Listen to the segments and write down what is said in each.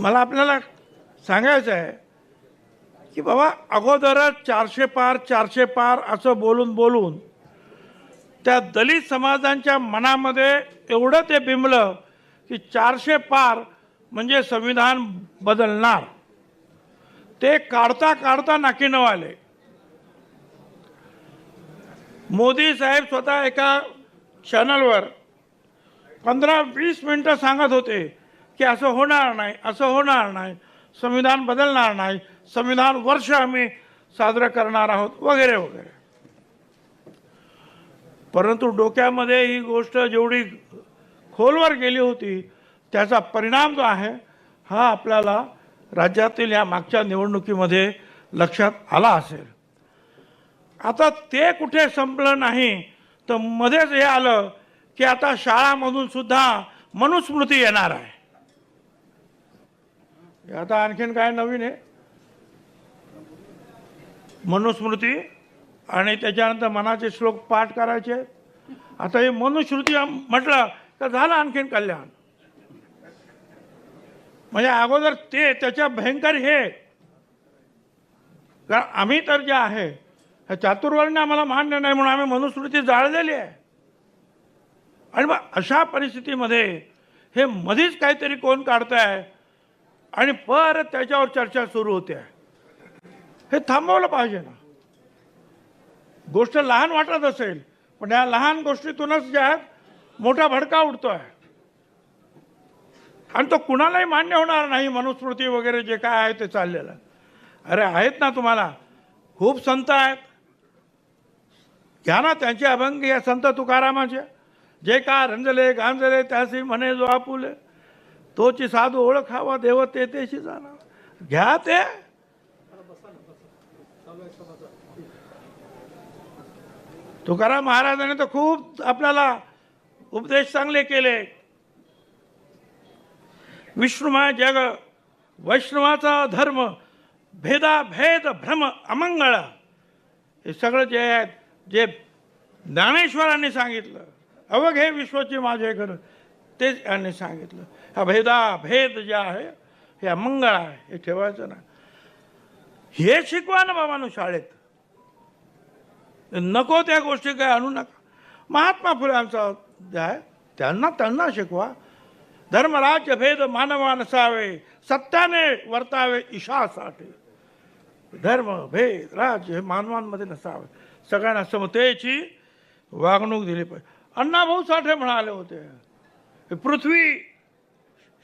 मला आपल्याला सांगायचं आहे की बाबा अगोदरच 400 पार असं बोलून बोलून त्या दलित समाजांच्या मनामध्ये एवढं ते बिंबलं की 400 पार म्हणजे संविधान बदलणार. ते काढता काढता नाकीनऊ आले. मोदी साहेब स्वतः एका चॅनलवर 15-20 मिनटं सांगत होते की असं होणार नाही, असं होणार नाही, संविधान बदलणार नाही, संविधान वर्ष आम्ही साजरं करणार आहोत वगैरे वगैरे. परंतु डोक्यामध्ये ही गोष्ट जेवढी खोलवर गेली होती त्याचा परिणाम जो आहे हा आपल्याला राज्यातील या मागच्या निवडणुकीमध्ये लक्षात आला असेल. आता ते कुठे संपलं नाही तर मध्येच हे आलं की आता शाळांमधून सुद्धा मनुस्मृती येणार आहे. आता आणखीन काय नवीन आहे? मनुस्मृती आणि त्याच्यानंतर मनाचे श्लोक पाठ करायचे. आता हे मनुस्मृती म्हटलं तर झालं आणखीन कल्याण. म्हणजे अगोदर ते त्याच्या भयंकर हे, कारण आम्ही तर जे आहे चातुर्वर्ण्य आम्हाला मान्य नाही म्हणून आम्ही मनुस्मृती जाळलेली आहे. आणि मग अशा परिस्थितीमध्ये हे मधीच काहीतरी कोण काढताय आणि परत त्याच्यावर चर्चा सुरू होते. हे थांबवलं पाहिजे ना. गोष्ट लहान वाटत असेल पण या लहान गोष्टीतूनच ज्या आहेत मोठा भडका उडतोय आणि तो कुणालाही मान्य होणार नाही. मनुस्मृती वगैरे जे काय आहे ते चाललेलं. अरे आहेत ना तुम्हाला खूप संत आहेत, घ्या ना त्यांचे अभंग. या संत तुकारामाचे जे का रंजले गांजले त्यासी म्हणे जो आपुले, तोची साधू ओळखावा देव ते तेशी जाणार. घ्या ते. तुकाराम महाराजांनी तर खूप आपल्याला उपदेश चांगले केले. विष्णुमय जग वैष्णवाचा धर्म भेदा भेद भ्रम अमंगळ, हे सगळं जे आहे जे ज्ञानेश्वरांनी सांगितलं, अवघे विश्वाची माझे घर, तेच यांनी सांगितलं. हा भेद जे आहे हे अमंगळ आहे, हे ठेवायचं ना. हे शिकवा ना बाबांनो शाळेत. नको त्या गोष्टी काय आणू नका. महात्मा फुल्यांचा जे आहे त्यांना शिकवा. धर्मराज्य भेद मानवा नसावे, सत्याने वर्तावे ईशासाठी. धर्म भेद राज्य हे मानवांमध्ये नसावे, सगळ्यांना समतेची वागणूक दिली पाहिजे. अण्णाभाऊ साठे म्हणाले होते, पृथ्वी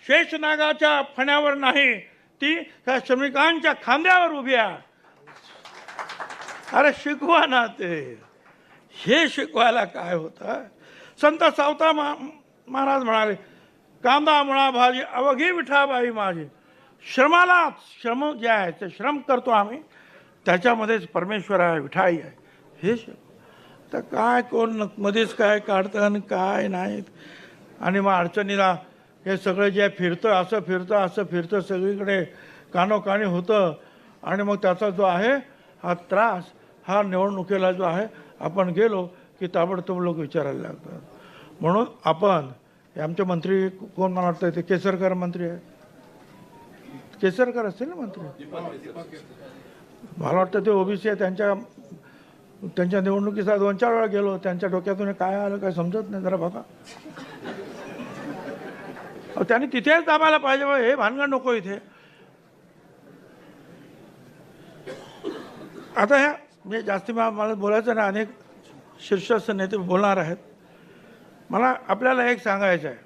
शेषनागाच्या फण्यावर नाही, ती त्या श्रमिकांच्या खांद्यावर उभी आहे. अरे शिकवा ना ते. हे शिकवायला काय होतं? संत सावता महाराज म्हणाले, कांदा मुळा भाजी अवघी विठाबाई माझी. श्रम जे आहे ते श्रम करतो आम्ही, त्याच्यामध्येच परमेश्वर आहे, विठाई आहे. हे तर काय कोण मध्येच काय काढतं आणि काय नाहीत. आणि मग अडचणीला हे सगळं जे फिरतं असं फिरतं सगळीकडे कानोकानी होतं. आणि मग त्याचा जो आहे हा त्रास हा निवडणुकीला जो आहे आपण गेलो की ताबडतोब लोक विचारायला लागतात. म्हणून आपण आमचे मंत्री कोण मला वाटतं ते केसरकर मंत्री आहे, केसरकर असतील ना मंत्री, मला वाटतं ते ओबीसी आहे. त्यांच्या निवडणुकीचा 2-4 वेळा गेलो. त्यांच्या डोक्यातून काय आलं काय समजत नाही. जरा बघा त्यांनी तिथेच दाबायला पाहिजे. हे भानगड नको इथे. आता ह्या म्हणजे जास्ती मला बोलायचं ना, अनेक शीर्षस्थ नेते बोलणार आहेत. मला आपल्याला एक सांगायचं आहे,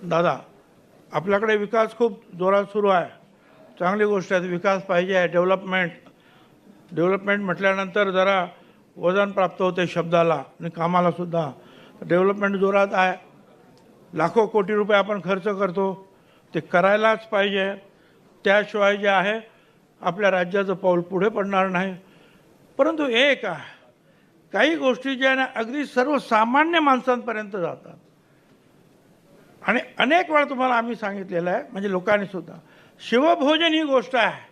दादा आपल्याकडे विकास खूप जोरात सुरू आहे, चांगली गोष्ट आहे. विकास पाहिजे आहे. डेव्हलपमेंट म्हटल्यानंतर जरा वजन प्राप्त होते शब्दाला आणि कामाला सुद्धा. डेव्हलपमेंट जोरात आहे. लाखो कोटी रुपये आपण खर्च करतो, ते करायलाच पाहिजे. त्याशिवाय जे आहे आपल्या राज्याचं पाऊल पुढे पडणार नाही. परंतु एक आहे, काही गोष्टी ज्या ना अगदी सर्वसामान्य माणसांपर्यंत जातात. आणि अनेक वेळा तुम्हाला आम्ही सांगितलेलं आहे, म्हणजे लोकांनी सुद्धा. शिवभोजन ही गोष्ट आहे.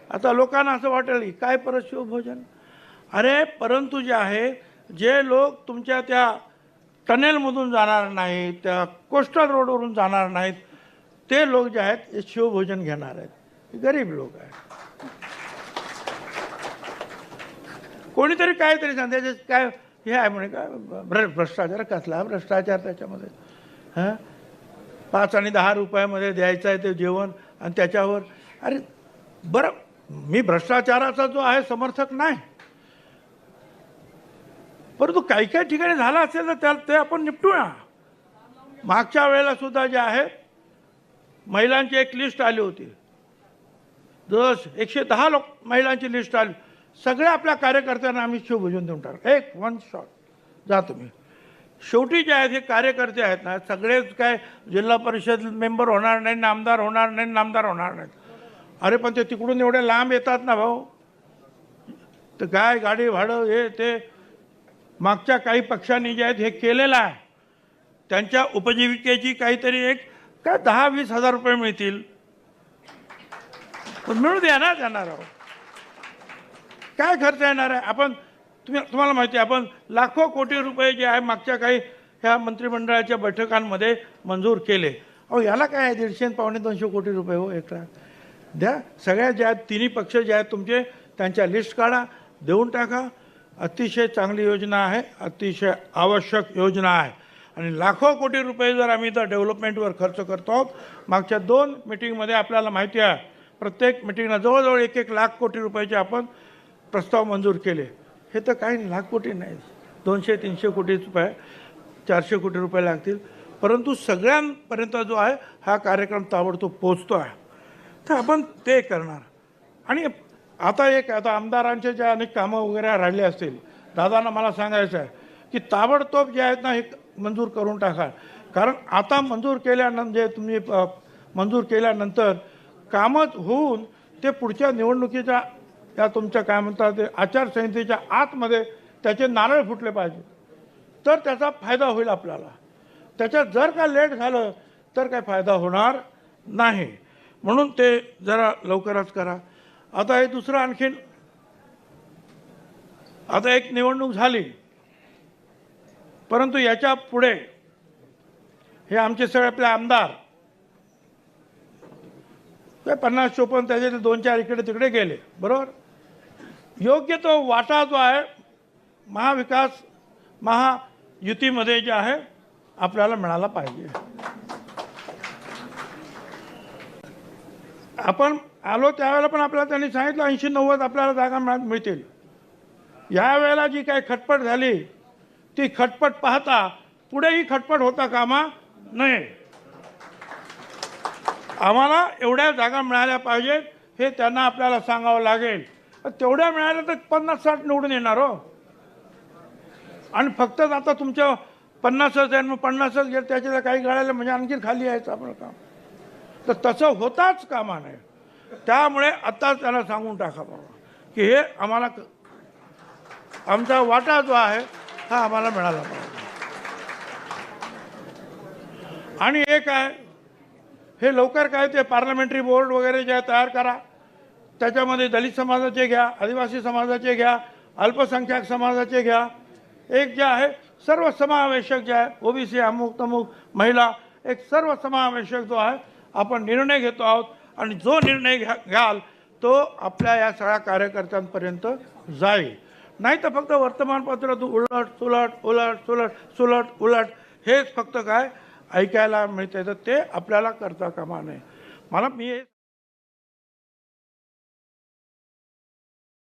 आता लोकांना असं वाटेल की काय परत शिवभोजन. अरे परंतु जे आहे, जे लोक तुमच्या त्या टनेलमधून जाणार नाहीत, त्या कोस्टल रोडवरून जाणार नाहीत, ते लोक जे आहेत हे शिवभोजन घेणार आहेत, गरीब लोक आहेत. कोणीतरी काहीतरी सांगते काय हे आहे म्हणे का भ्रष्टाचार, कसला भ्रष्टाचार त्याच्यामध्ये? हां, 5 आणि 10 रुपयामध्ये द्यायचं आहे ते जेवण आणि त्याच्यावर. अरे बरं, मी भ्रष्टाचाराचा जो आहे समर्थक नाही, परंतु काही काही ठिकाणी झाला असेल तर ते आपण निपटूया. मागच्या वेळेला सुद्धा जे आहे महिलांची एक लिस्ट आली होती, जवळ 110 महिलांची लिस्ट आली. सगळ्या आपल्या कार्यकर्त्यांना आम्ही शिवभोजन देऊन टाकलं, एक वन शॉट. जा तुम्ही. शेवटी जे आहेत हे कार्यकर्ते आहेत ना, सगळेच काय जिल्हा परिषद मेंबर होणार नाही, नामदार होणार नाही, नामदार होणार नाहीत. अरे पण ते तिकडून एवढे लांब येतात ना भाऊ, तर काय गाडी भाडं हे ते. मागच्या काही पक्षांनी जे आहेत हे केलेलं आहे, त्यांच्या उपजीविकेची काहीतरी एक काय 10-20 हजार रुपये मिळतील, पण मिळू द्या ना त्यांना. राव काय खर्च येणार आहे? आपण तुम्हाला माहिती आहे, आपण लाखो कोटी रुपये जे आहे मागच्या काही ह्या मंत्रिमंडळाच्या बैठकांमध्ये मंजूर केले. अहो याला काय आहे, 150-200 कोटी रुपये हो एकटा द्या. सगळ्या ज्या तिन्ही पक्ष जे आहेत तुमचे, त्यांच्या लिस्ट काढा, देऊन टाका. अतिशय चांगली योजना आहे, अतिशय आवश्यक योजना आहे. आणि लाखो कोटी रुपये जर आम्ही तर डेव्हलपमेंटवर खर्च करतो आहोत. मागच्या 2 मिटिंगमध्ये आपल्याला माहिती आहे, प्रत्येक मिटिंगला जवळजवळ 1-1 लाख कोटी रुपयाचे आपण प्रस्ताव मंजूर केले. हे तर काही लाख कोटी नाही, 200-300 कोटी रुपये, 400 कोटी रुपये लागतील. परंतु सगळ्यांपर्यंत जो आहे हा कार्यक्रम ताबडतोब पोचतो आहे, तर आपण ते करणार. आणि आता आमदारांचे जे अनेक कामं वगैरे राहिले असतील, दादांना मला सांगायचं आहे की ताबडतोब जे आहेत ना हे मंजूर करून टाका. कारण आता मंजूर केल्यानंतर जे तुम्ही मंजूर केल्यानंतर कामच होऊन ते पुढच्या निवडणुकीच्या या तुमच्या काय म्हणतात ते आचारसंहितेच्या आतमध्ये त्याचे नारळ फुटले पाहिजे, तर त्याचा फायदा होईल आपल्याला. त्याच्यात जर का लेट झालं तर काय फायदा होणार नाही. म्हणून ते जरा लवकरच करा. आता हे दुसरं आणखीन, आता एक निवडणूक झाली, परंतु याच्या पुढे हे आमचे सगळे आपले आमदार 50-54 त्याचे 2-4 इकडे तिकडे गेले, बरोबर. योग्य तो वाटा जो आहे महाविकास महायुतीमध्ये जे आहे आपल्याला मिळाला पाहिजे. आपण आलो त्यावेळेला पण आपल्याला त्यांनी सांगितलं 80-90 आपल्याला जागा मिळतील. यावेळेला जी काही खटपट झाली ती खटपट पाहता पुढेही खटपट होता कामा नये. आम्हाला एवढ्या जागा मिळाल्या पाहिजेत हे त्यांना आपल्याला सांगावं लागेल. तेवढ्या मिळाल्या तर 50-60 निवडून येणार हो. आणि फक्त आता तुमच्या 50च आहे, मग 50च गेलं त्याच्याला काही गाळायला म्हणजे आणखी खाली यायचं आपलं काम. तर तसं होताच कामा नये. त्यामुळे आता त्याला सांगून टाका बाबा की हे आम्हाला आमचा वाटा जो आहे हा आम्हाला मिळाला पाहिजे. आणि एक आहे हे लवकर काय ते पार्लमेंटरी बोर्ड वगैरे जे तयार करा, त्याच्यामध्ये दलित समाजाचे घ्या, आदिवासी समाजाचे घ्या, अल्पसंख्याक समाजाचे घ्या. एक जे आहे सर्वसमावेशक जे आहे ओबीसी अमुक तमुक महिला, एक सर्वसमावेशक जो आहे आपण निर्णय घेतो आहोत. आणि जो निर्णय घ्याल तो आपल्या या सगळ्या कार्यकर्त्यांपर्यंत जाईल. नाही तर फक्त वर्तमानपत्र उलट सुलट उलट सुलट सुलट उलट हेच फक्त काय ऐकायला मिळते, तर ते आपल्याला करता कामा नये. मी